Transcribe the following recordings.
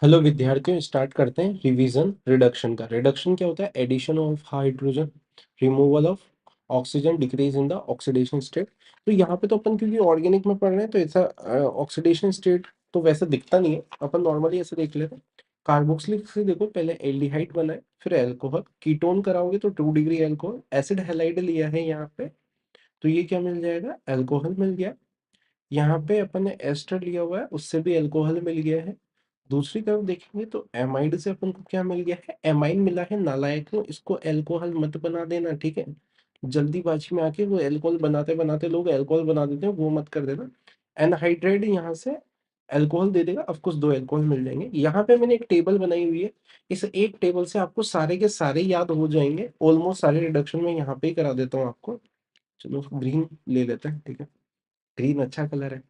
Hello विद्यार्थियों, start करते हैं रिवीजन रिडक्शन का। रिडक्शन क्या होता है? Addition of hydrogen, removal of oxygen, decrease in the oxidation state. तो यहाँ पे तो अपन क्योंकि ऑर्गेनिक में पढ़ रहे हैं तो ऐसा ऑक्सीडेशन स्टेट तो वैसे दिखता नहीं है। अपन नॉर्मली ऐसे देख लेते हैं। कार्बोक्सिलिक से देखो, पहले एल्डिहाइड बना है, फिर अल्कोहल, कीटोन कराओगे तो 2 डिग्री अल्कोहल, एसिड हैलाइड लिया है यहाँ पे, तो ये क्या मिल जाएगा? अल्कोहल मिल गया। यहाँ पे अपन ने एस्टर लिया हुआ है, उससे भी अल्कोहल मिल गया है। दूसरी तरफ देखेंगे तो एमाइड से अपन को क्या मिल गया है? एमाइन मिला है नालायक में, इसको अल्कोहल मत बना देना, ठीक है? जल्दीबाजी में आके वो अल्कोहल बनाते बनाते लोग अल्कोहल बना देते हैं, वो मत कर देना। एनहाइड्राइड यहाँ से अल्कोहल दे देगा, ऑफ कोर्स 2 अल्कोहल मिल जाएंगे। यहाँ पे मैंने एक टेबल बनाई हुई है, इस एक टेबल से आपको सारे के सारे याद हो जाएंगे। ऑलमोस्ट सारे रिडक्शन में यहाँ पे ही करा देता हूँ आपको। चलो ग्रीन ले लेते हैं, ठीक है? ग्रीन अच्छा कलर है।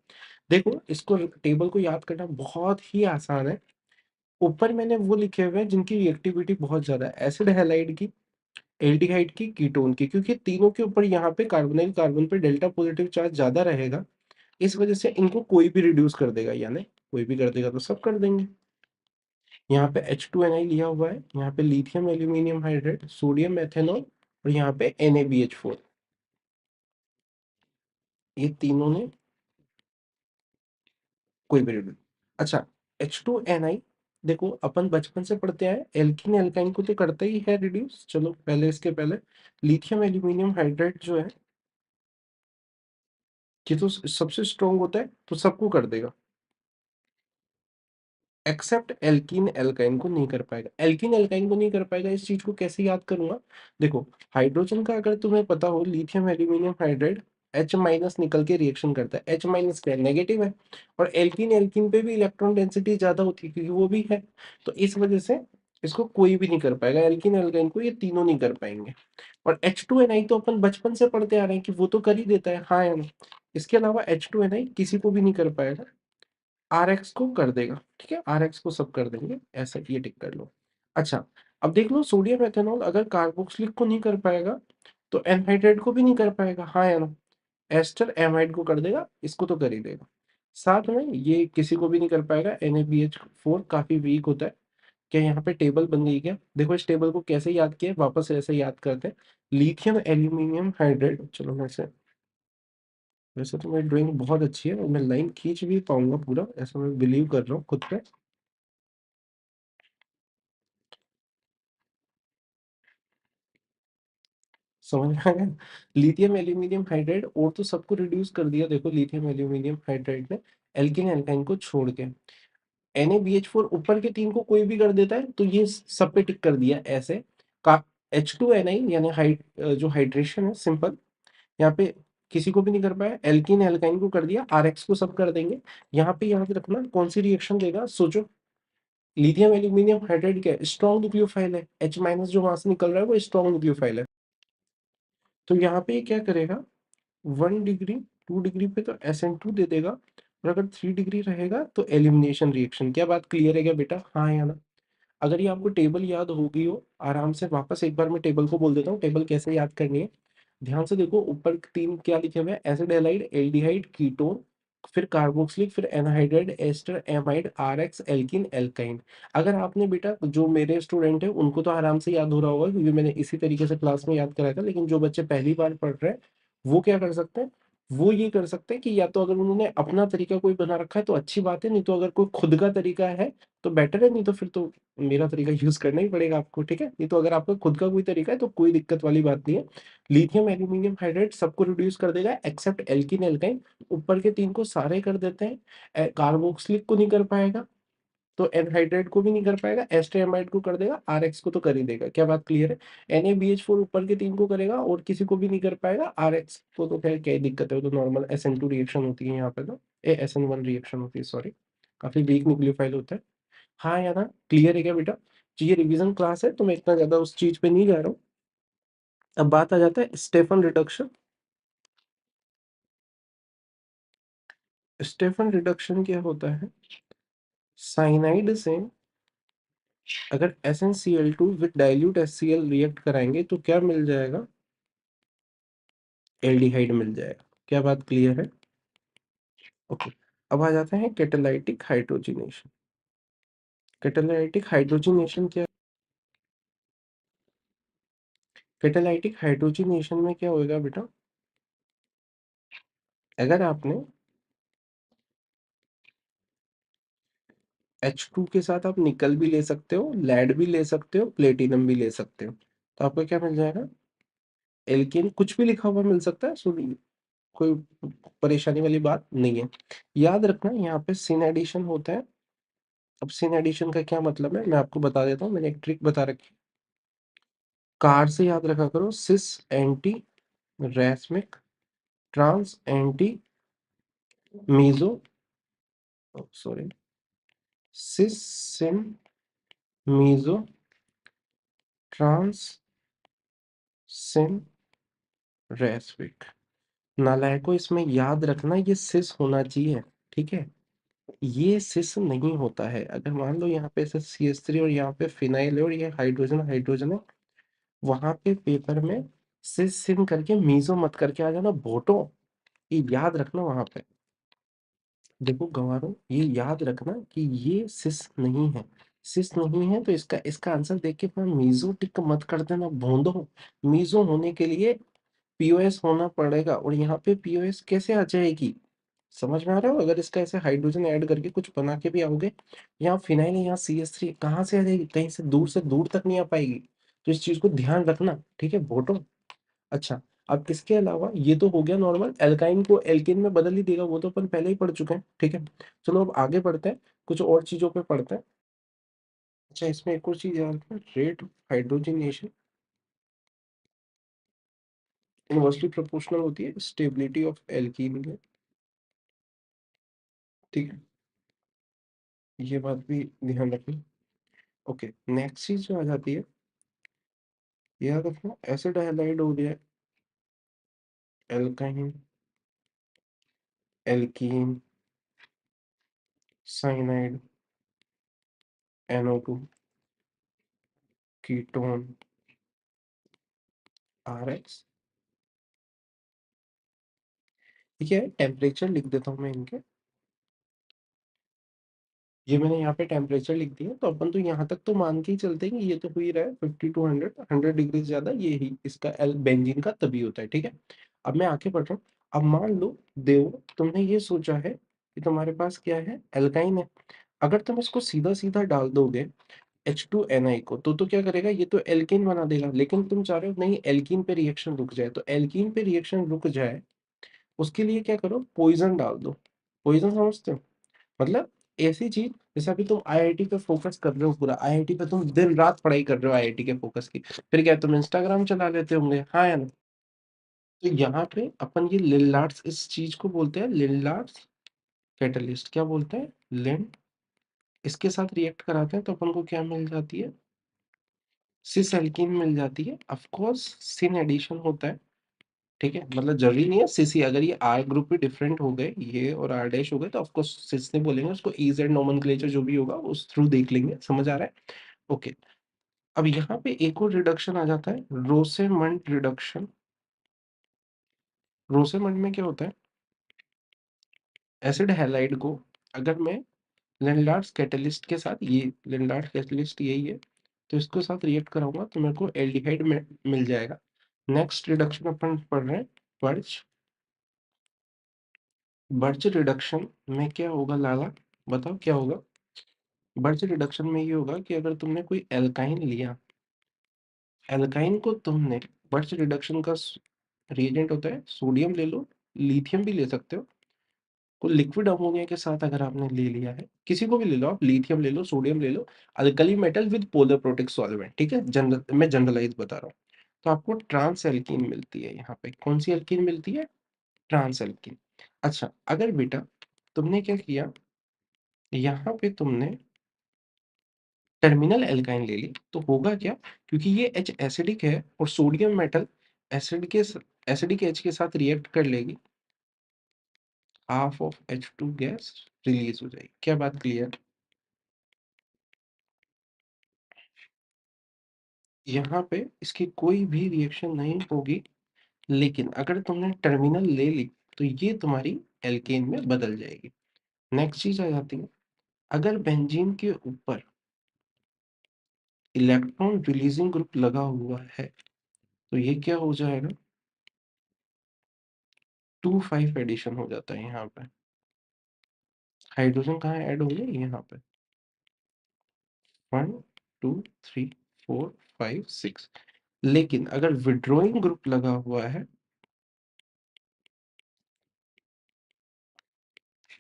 देखो, इसको टेबल को याद करना बहुत ही आसान है। ऊपर मैंने वो लिखे हुए हैं जिनकी रिएक्टिविटी बहुत ज्यादा है, एसिड हैलाइड की, एल्डिहाइड की, कीटोन की, क्योंकि तीनों के ऊपर यहाँ पे कार्बोनाइल कार्बन पे डेल्टा पॉजिटिव चार्ज ज्यादा रहेगा। इस वजह से इनको कोई भी रिड्यूस कर देगा, यानी कोई भी कर देगा तो सब कर देंगे। यहाँ पे H2Ni लिया हुआ है, यहाँ पे lithium aluminium hydrate, sodium ethanol, और यहाँ पे NaBH4। ये तीनों ने कोई भी रिड्यूस। अच्छा, H2Ni, देखो अपन बचपन से पढ़ते आए, एल्कीन एल्काइन को तो करता ही है रिड्यूस। चलो पहले इसके पहले लिथियम एल्यूमिनियम हाइड्रेट जो है, ये तो सबसे स्ट्रॉन्ग होता है तो सबको कर देगा, एक्सेप्ट एल्कीन एल्काइन को नहीं कर पाएगा। एल्कीन एल्काइन को नहीं कर पाएगा, इस चीज को कैसे याद करूंगा? देखो, हाइड्रोजन का अगर तुम्हें पता हो, lithium aluminium hydride H minus निकल के रिएक्शन करता है। H माइनस क्या है? नेगेटिव है। और एल्कीन एल्कीन पे भी इलेक्ट्रॉन डेंसिटी ज्यादा होती है क्योंकि वो भी है। तो इस वजह से इसको कोई भी नहीं कर पाएगा, एल्कीन एल्काइन को ये तीनों नहीं कर पाएंगे। और H2Ni तो अपन बचपन से पढ़ते आ रहे हैं कि वो तो कर ही देता है, हाँ या नहीं? इसके अलावा H2Ni किसी को भी नहीं कर पाएगा, RX को कर देगा, ठीक है? RX को सब कर देंगे, ऐसा ये टिक कर लो। अच्छा, अब देख लो, सोडियम एथेनॉल अगर कार्बोक्सिलिक को नहीं कर पाएगा तो एनहाइड्राइड को भी नहीं कर पाएगा, हाँ या ना? एस्टर एमाइड को कर देगा, इसको तो कर ही देगा। साथ में ये किसी को भी नहीं कर पाएगा, NaBH4 काफी वीक होता है। क्या यहाँ पे टेबल बन गई क्या? देखो, इस टेबल को कैसे याद किया है, वापस से ऐसे याद करते हैं। लिथियम एल्यूमिनियम हाइड्राइड, चलो मैं से, वैसे तो मेरी ड्राइंग बहुत अच्छी है और मैं लाइन खींच भी पाऊंगा पूरा, ऐसा मैं बिलीव कर रहा हूँ खुद पे। समझ में आ गया? लिथियम एल्यूमिनियम हाइड्राइड और तो सबको रिड्यूस कर दिया, देखो लिथियम एल्यूमिनियम हाइड्राइड ने, एल्किन एल्काइन को छोड़ के। NaBH4 ऊपर के तीन को कोई भी कर देता है तो ये सब पे टिक कर दिया ऐसे। का H2Ni यानी जो हाइड्रेशन है सिंपल, यहाँ पे किसी को भी नहीं कर पाया। एल्किन एल्काइन को कर दिया, RX को सब कर देंगे। यहाँ पे याद रखना कौन सी रिएक्शन देगा, सोचो। लिथियम एल्यूमिनियम हाइड्राइड क्या है? स्ट्रॉन्ग न्यूक्लियोफाइल है। H माइनस जो वहां से निकल रहा है वो स्ट्रॉन्ग न्यूक्लियोफाइल है। तो यहाँ पे ये क्या करेगा? 1 डिग्री, 2 डिग्री पे तो SN2 दे देगा, और अगर 3 डिग्री रहेगा तो एलिमिनेशन रिएक्शन। क्या बात क्लियर है क्या बेटा, हाँ या ना? अगर ये आपको टेबल याद हो गई हो आराम से, वापस एक बार मैं टेबल को बोल देता हूँ, टेबल कैसे याद करनी है। ध्यान से देखो, ऊपर तीन क्या लिखे हुए हैं? एसिड हैलाइड, एल्डिहाइड, कीटोन, फिर कार्बोक्सिलिक, फिर anhydride, ester, amide, RX, alkene, alkyne. अगर आपने बेटा, जो मेरे स्टूडेंट है उनको तो आराम से याद हो रहा होगा क्योंकि मैंने इसी तरीके से क्लास में याद कराया था, लेकिन जो बच्चे पहली बार पढ़ रहे हैं वो क्या कर सकते हैं? वो ये कर सकते हैं कि या तो अगर उन्होंने अपना तरीका कोई बना रखा है तो अच्छी बात है, नहीं तो अगर कोई खुद का तरीका है तो बेटर है, नहीं तो फिर तो मेरा तरीका यूज करना ही पड़ेगा आपको, ठीक है? नहीं तो अगर आपका खुद का कोई तरीका है तो कोई दिक्कत वाली बात नहीं है। लिथियम एल्यूमिनियम हाइड्राइड सबको रिड्यूस कर देगा एक्सेप्ट एल्किन एल्काइन। ऊपर के तीन को सारे कर देते हैं। कार्बोक्सिलिक को नहीं कर पाएगा तो एनहाइड्राइड को भी नहीं कर पाएगा, एस्टेरामाइड को कर देगा, RX को तो कर ही देगा। क्या बात क्लियर है? NaBH4 ऊपर के तीन को करेगा और किसी को भी नहीं कर पाएगा, RX को तो खैर क्या ही दिक्कत है, वो तो नॉर्मल SN2 रिएक्शन होती है यहाँ पे, तो SN1 रिएक्शन होती है, सॉरी। काफी वीक न्यूक्लियोफाइल होता है। हाँ या ना? क्लियर है क्या बेटा? जी, ये रिवीजन क्लास है तो मैं इतना ज्यादा उस चीज पे नहीं जा रहा हूँ। अब बात आ जाता है स्टेफन रिडक्शन। स्टेफन रिडक्शन क्या होता है? साइनाइड से अगर SnCl2 with dilute HCl react कराएंगे तो क्या मिल जाएगा? एल्डिहाइड मिल जाएगा। क्या बात क्लियर है? ओके। अब आ जाते हैं कैटालाइटिक हाइड्रोजनेशन। कैटालाइटिक हाइड्रोजनेशन क्या, कैटालाइटिक हाइड्रोजनेशन में क्या होएगा बेटा, अगर आपने H2 के साथ आप निकल भी ले सकते हो, लेड भी ले सकते हो, प्लेटिनम भी ले सकते हो, तो आपको क्या मिल जाएगा, एल्केन कुछ भी लिखा हुआ मिल सकता है, सो कोई परेशानी वाली बात नहीं है। याद रखना यहाँ पे सिन एडिशन होता है। अब सिन एडिशन का क्या मतलब है मैं आपको बता देता हूँ, मैंने एक ट्रिक बता रखी, कार से याद रखा करो, cis anti racemic trans anti meso, sorry, cis syn meso trans syn racemic. नालायकों इसमें याद रखना ये सिस होना चाहिए, ठीक है, ये सिस नहीं होता है। अगर मान लो यहाँ पे ऐसे CH3 और यहाँ पे फिनाइल है और ये हाइड्रोजन हाइड्रोजन है, वहां पे पेपर में सिस सिन करके मीजो मत करके आ जाना बोटो, ये याद रखना वहां पे। देखो गंवारों, ये याद रखना कि ये सिस नहीं है, सिस नहीं है तो इसका इसका आंसर देख के फिर मीजो टिक मत कर देना भोंदो। मीजो होने के लिए पीओएस होना पड़ेगा, और यहाँ पे पीओएस कैसे आ जाएगी, समझ में आ रहा हो, अगर इसका ऐसे हाइड्रोजन ऐड करके कुछ बना के भी आओगे, यहाँ फिनाइल है, यहाँ CH3 कहाँ से आ जाएगी, कहीं से दूर तक नहीं आ पाएगी, तो इस चीज को ध्यान रखना, ठीक है बोटो। अच्छा, अब इसके अलावा ये तो हो गया नॉर्मल, एल्काइन को एल्केन में बदल ही देगा, वो तो अपन पहले ही पढ़ चुके हैं, ठीक है। चलो अब आगे बढ़ते हैं, कुछ और चीजों पे पढ़ते हैं। अच्छा, इसमें एक और चीज याद रखना, रेट हाइड्रोजनेशन इनवर्सली प्रोपोर्शनल होती है स्टेबिलिटी ऑफ एल्कीन में, ठीक है, ये बात भी ध्यान रखना। ओके, नेक्स्ट चीज जो आ जाती है, याद रखना, एसिड हैलाइड हो गया, alkyne, alkene, cyanide, NO2, ketone, RH। ठीक है, टेम्परेचर लिख देता हूँ मैं इनके, ये मैंने यहाँ पे टेम्परेचर लिख दिया, तो अपन तो यहाँ तक तो मान के ही चलते हैं कि ये तो हो ही रहा है 50 to 100, 100 डिग्री ज्यादा ये ही इसका एल बेंजीन का तभी होता है, ठीक है। अब मैं आगे बढ़ रहा हूँ। अब मान लो देव, तुमने ये सोचा है कि तुम्हारे पास क्या है, एल्काइन है, अगर तुम इसको सीधा सीधा डाल दोगे H2Ni को, तो क्या करेगा, ये तो एल्कीन बना देगा, लेकिन तुम चाह रहे हो नहीं एल्कीन पे रिएक्शन रुक जाए, तो एल्कीन पे रिएक्शन रुक जाए उसके लिए क्या करो, पॉइजन डाल दो। पॉइजन समझते हो, मतलब ऐसी चीज, जैसे अभी तुम IIT पे फोकस कर रहे हो, पूरा IIT पे तुम दिन रात पढ़ाई कर रहे हो IIT के फोकस की, फिर क्या तुम इंस्टाग्राम चला लेते होंगे, हाँ या ना। तो यहाँ पे अपन ये लिनलार्ड्स इस चीज को बोलते हैं, लिनलार्ड्स कैटलिस्ट, क्या बोलते हैं, लिन, इसके साथ रिएक्ट कराते हैं तो अपन को क्या मिल जाती है, सिस एल्कीन मिल जाती है। ऑफ कोर्स सिन एडिशन होता है, ठीक है, मतलब जरूरी नहीं है सिस ही, अगर ये R ग्रुप भी डिफरेंट हो गए, ये और R डैश हो गए, तो ऑफ कोर्स सिस नहीं बोलेंगे उसको, EZ नोमेनक्लेचर जो भी होगा उस थ्रू देख लेंगे, समझ आ रहा है। ओके, अब यहाँ पे एक और रिडक्शन आ जाता है, रोसेमंड रिडक्शन। रोसेमंड में क्या होता है, एसिड हैलाइड को अगर मैं लिनलार्ड्स कैटलिस्ट के साथ, ये लिनलार्ड्स कैटलिस्ट यही है, तो इसको साथ रिएक्ट कराऊंगा तो मेरे को एल्डिहाइड में मिल जाएगा। नेक्स्ट रिडक्शन अपन पढ़ रहे हैं, बर्च। बर्च रिडक्शन में क्या होगा लाला, बताओ क्या होगा। बर्च रिडक्शन में ये होगा कि अगर तुमने कोई एल्काइन लिया, एल्काइन को तुमने, बर्च रिडक्शन का रिएजेंट होता है, सोडियम ले लो, लिथियम भी ले सकते हो, कोई लिक्विड अमोनिया के साथ अगर आपने ले लिया है, किसी को भी ले लो आप, लिथियम ले लो, सोडियम ले लो, alkali metal with polar protic solvent, ठीक है, जनरल मैं जनरलाइज बता रहा हूँ, तो आपको ट्रांस एल्कीन मिलती है। यहाँ पे कौन सी एल्कीन मिलती है, ट्रांस एल्कीन। अच्छा, अगर बेटा तुमने क्या किया, यहाँ पे तुमने टर्मिनल एल्काइन ले ली, तो होगा क्या, क्योंकि ये H एसिडिक है और सोडियम मेटल एसिड के एसिडिक H के साथ रिएक्ट कर लेगी, half of H2 gas release हो जाएगी। क्या बात क्लियर, यहाँ पे इसकी कोई भी रिएक्शन नहीं होगी, लेकिन अगर तुमने टर्मिनल ले ली तो ये तुम्हारी एल्केन में बदल जाएगी। नेक्स्ट चीज आ जाती है, अगर बेंजीन के ऊपर इलेक्ट्रॉन रिलीजिंग ग्रुप लगा हुआ है, तो ये क्या हो जाएगा, 2 5 एडिशन हो जाता है यहाँ पे। हाइड्रोजन कहाँ ऐड हो गए, यहाँ पे 1 2 3 4 5 6। लेकिन अगर विड्रॉइंग ग्रुप लगा हुआ है,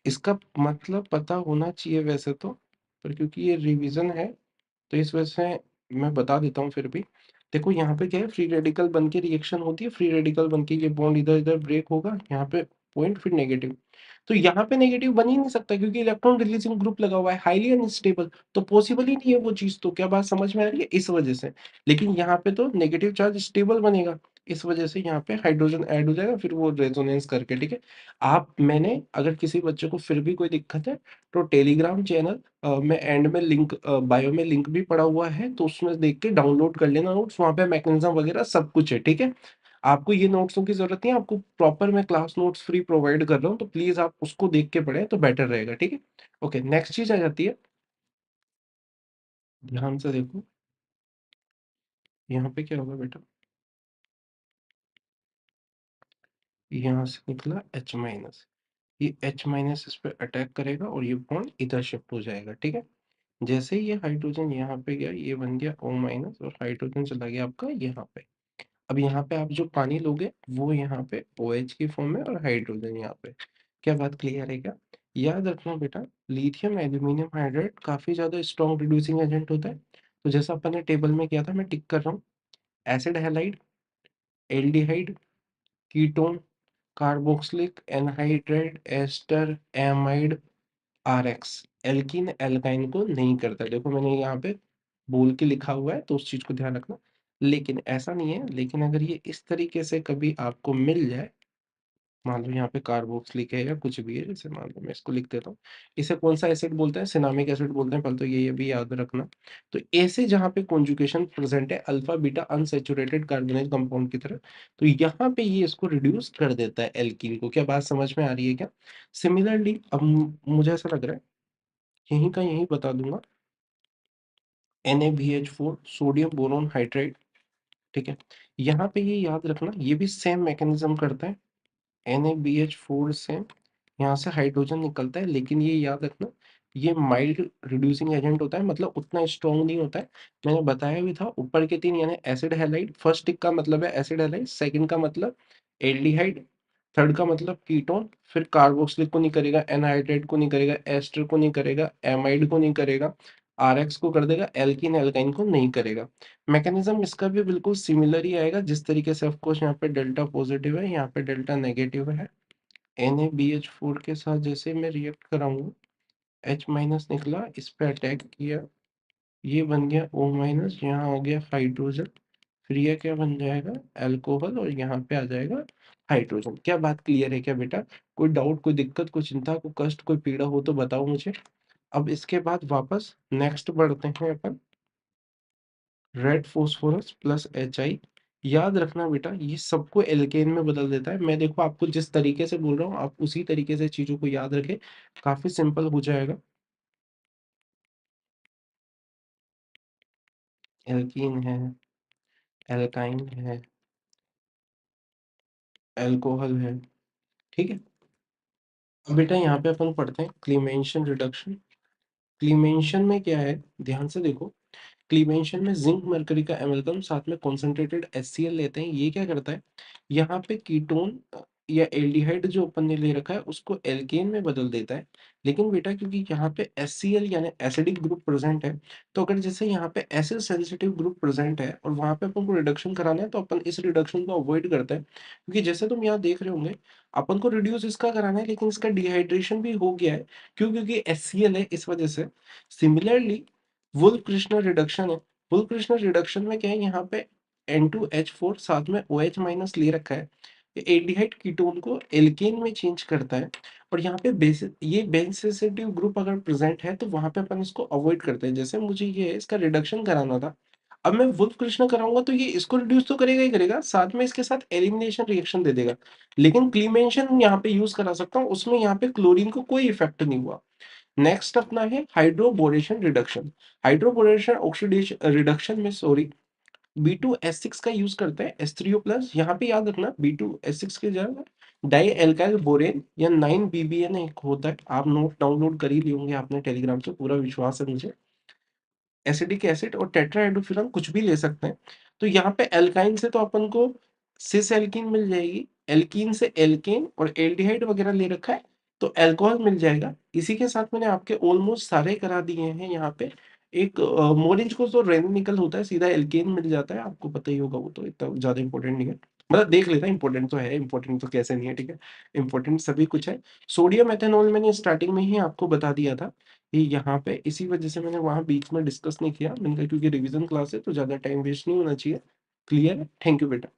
इसका मतलब पता होना चाहिए वैसे तो, पर क्योंकि ये रिवीजन है तो इस वजह से मैं बता देता हूँ फिर भी। देखो यहाँ पे क्या है, फ्री रेडिकल बन के रिएक्शन होती है, फ्री रेडिकल बन के ये बॉन्ड इधर इधर ब्रेक होगा, यहाँ पे पॉइंट फिर नेगेटिव। तो यहाँ पे नेगेटिव बन ही नहीं सकता क्योंकि इलेक्ट्रॉन रिलीजिंग ग्रुप लगा हुआ है, हाईली अनस्टेबल, तो पॉसिबल ही नहीं है वो चीज। तो क्या बात समझ में आ रही है, इस वजह से। लेकिन यहाँ पे तो नेगेटिव चार्ज स्टेबल बनेगा, इस वजह से यहाँ पे हाइड्रोजन ऐड हो जाएगा फिर वो रेजोनेंस करके, ठीक है। आप मैंने अगर किसी बच्चे को फिर भी कोई दिक्कत है तो टेलीग्राम चैनल में एंड में लिंक, बायो में लिंक भी पड़ा हुआ है, तो उसमें देख के डाउनलोड कर लेना नोट्स, वहाँ पे मैकेनिज्म वगैरह सब कुछ है, ठीक है। आपको ये नोट्सों की जरूरत नहीं है, आपको प्रॉपर मैं क्लास नोट्स फ्री प्रोवाइड कर रहा हूँ, तो प्लीज आप उसको देख के पढ़ें तो बेटर रहेगा, ठीक है। ओके, नेक्स्ट चीज आ जाती है, ध्यान से देखो, यहाँ पे क्या होगा बेटा, यहाँ से निकला H-, ये H- इस पे अटैक करेगा और ये बॉन्ड इधर शिफ्ट हो जाएगा, ठीक है। जैसे ही ये हाइड्रोजन यहाँ पे गया, ये बन गया O- और हाइड्रोजन चला गया आपका यहाँ पे। अब यहाँ पे आप जो पानी लोगे वो यहाँ पे OH की फॉर्म में और हाइड्रोजन यहाँ पे। क्या बात क्लियर है क्या? याद रखना बेटा, लिथियम एल्यूमिनियम हाइड्राइड काफी ज्यादा स्ट्रॉन्ग रिड्यूसिंग एजेंट होता है। तो जैसा अपन ने टेबल में किया था, मैं टिक कर रहा हूँ, acid halide, aldehyde, ketone, carboxylic anhydride, ester, amide, RX। Alkene alkyne को नहीं करता, देखो मैंने यहाँ पे बोल के लिखा हुआ है तो उस चीज को ध्यान रखना। लेकिन ऐसा नहीं है, लेकिन अगर ये इस तरीके से कभी आपको मिल जाए, मान लो यहाँ पे कार्बोक्सिलिक है या कुछ भी है, जैसे मान लो मैं इसको लिख देता हूँ, इसे कौन सा एसिड बोलते हैं, सिनामिक एसिड बोलते हैं, पहले तो ये भी याद रखना। तो ऐसे जहाँ पे कॉन्जुगेशन प्रेजेंट है alpha beta unsaturated carbonyl compound की तरह, तो यहाँ पे ये इसको रिड्यूस कर देता है एल्कीन को। क्या बात समझ में आ रही है क्या? सिमिलरली अब मुझे ऐसा लग रहा है यहीं का यहीं बता दूंगा, NaBH4 सोडियम बोरोन हाइड्राइड, ठीक है। यहाँ पे ये याद रखना, ये भी सेम मैकेनिज्म करता है, NaBH4 से यहाँ से हाइड्रोजन निकलता है, लेकिन ये याद रखना ये माइल्ड रिड्यूसिंग एजेंट होता है, मतलब उतना स्ट्रॉन्ग नहीं होता है। मैंने बताया भी था, ऊपर के तीन यानी एसिड हैलाइड, फर्स्ट टिक का मतलब है एसिड हैलाइड, सेकंड का मतलब एल्डिहाइड, थर्ड का मतलब कीटोन, फिर कार्बोक्सिलिक को नहीं करेगा, एनहाइड्राइड को नहीं करेगा, एस्टर को नहीं करेगा, एमाइड को नहीं करेगा, RX को कर देगा, एल्कीन एल्काइन को नहीं करेगा। मैकेनिज्म इसका भी बिल्कुल सिमिलर ही आएगा, जिस तरीके से ऑफकोर्स यहाँ पे डेल्टा पॉजिटिव है, यहाँ पे डेल्टा नेगेटिव है। NaBH4 के साथ जैसे मैं रिएक्ट कराऊंगा, H- निकला, इस पे अटैक किया, ये बन गया O-, यहाँ आ गया हाइड्रोजन, फिर ये क्या बन जाएगा, अल्कोहल, और यहाँ पे आ जाएगा हाइड्रोजन। क्या बात क्लियर है क्या बेटा? कोई डाउट, कोई दिक्कत, कोई चिंता, कोई कष्ट, कोई पीड़ा हो तो बताओ मुझे। अब इसके बाद वापस नेक्स्ट बढ़ते हैं अपन, रेड फोस्फोरस प्लस HI। याद रखना बेटा, ये सबको एल्केन में बदल देता है। मैं देखो आपको जिस तरीके से बोल रहा हूँ आप उसी तरीके से चीजों को याद रखें, काफी सिंपल हो जाएगा। एल्कीन है, एल्काइन है, अल्कोहल है, ठीक है। अब बेटा यहाँ पे अपन पढ़ते हैं क्लीमेंशन रिडक्शन। क्लीमेंशन में क्या है, ध्यान से देखो, क्लीमेंशन में जिंक मरकरी का एमाल्गम साथ में कॉन्सेंट्रेटेड HCl लेते हैं। ये क्या करता है, यहाँ पे कीटोन या एल्डिहाइड जो अपन ने ले रखा है उसको एल्केन में बदल देता है। लेकिन बेटा क्योंकि यहाँ पे HCl यानी एसिडिक ग्रुप प्रेजेंट है, तो अगर जैसे यहाँ पे एसिड सेंसिटिव ग्रुप प्रेजेंट है और वहां पे अपन को रिडक्शन कराना है, तो अपन इस रिडक्शन को अवॉइड करते हैं, क्योंकि जैसे तुम यहाँ देख रहे होंगे अपन को रिड्यूस इसका कराना है लेकिन इसका डिहाइड्रेशन भी हो गया है। क्यों? क्योंकि HCl है, इस वजह से। सिमिलरली वुल्फ क्रिश्नर रिडक्शन है, वुल्फ क्रिश्नर रिडक्शन में क्या है, यहाँ पे N2H4 साथ में OH- ले रखा है, ये एल्डिहाइड कीटोन को एल्केन में चेंज करता है। और यहाँ पे बेस, ये बेंसेसिटिव ग्रुप अगर प्रेजेंट है तो वहां पे अपन इसको अवॉइड करते हैं। जैसे मुझे ये इसका रिडक्शन कराना था, अब मैं वुल्फ कृष्ण कराऊंगा तो ये इसको रिड्यूस तो करेगा ही करेगा, साथ में इसके साथ एलिमिनेशन रिएक्शन दे देगा। लेकिन क्लीमेंशन यहाँ पे यूज करा सकता हूँ, उसमें यहाँ पे क्लोरीन को कोई इफेक्ट नहीं हुआ। नेक्स्ट अपना है hydroboration reduction. Hydroboration oxidation reduction में सॉरी B2S6 का यूज करते हैं H3O+। यहाँ पे याद रखना B2S6 के जगह डाई एल्काइल बोरेन या 9BBN एक होता है। आप नोट डाउनलोड कर ही लिए होंगे आपने टेलीग्राम से, पूरा विश्वास है मुझे। एसिटिक एसिड और टेट्राहाइड्रोफुरान कुछ भी ले सकते हैं। तो यहाँ पे एल्काइन से तो अपन को सिस एल्कीन मिल जाएगी, एल्कीन से एल्केन और एल्डिहाइड वगैरह ले रखा है तो अल्कोहल मिल जाएगा। इसी के साथ मैंने आपके ऑलमोस्ट सारे करा दिए हैं यहाँ पे। एक मोरिंज को तो रेन निकल होता है, सीधा एल्केन मिल जाता है, आपको पता ही होगा, वो तो इतना ज्यादा इंपॉर्टेंट नहीं है। मतलब देख लेता है, इंपॉर्टेंट तो है, इंपॉर्टेंट तो कैसे नहीं है, ठीक है, इंपॉर्टेंट सभी कुछ है। सोडियम एथेनॉल मैंने स्टार्टिंग में ही आपको बता दिया था, ये यहाँ पे इसी वजह से मैंने वहाँ बीच में डिस्कस नहीं किया, मैंने कहा क्योंकि रिवीजन क्लास है तो ज़्यादा टाइम वेस्ट नहीं होना चाहिए। क्लियर है? थैंक यू बेटा।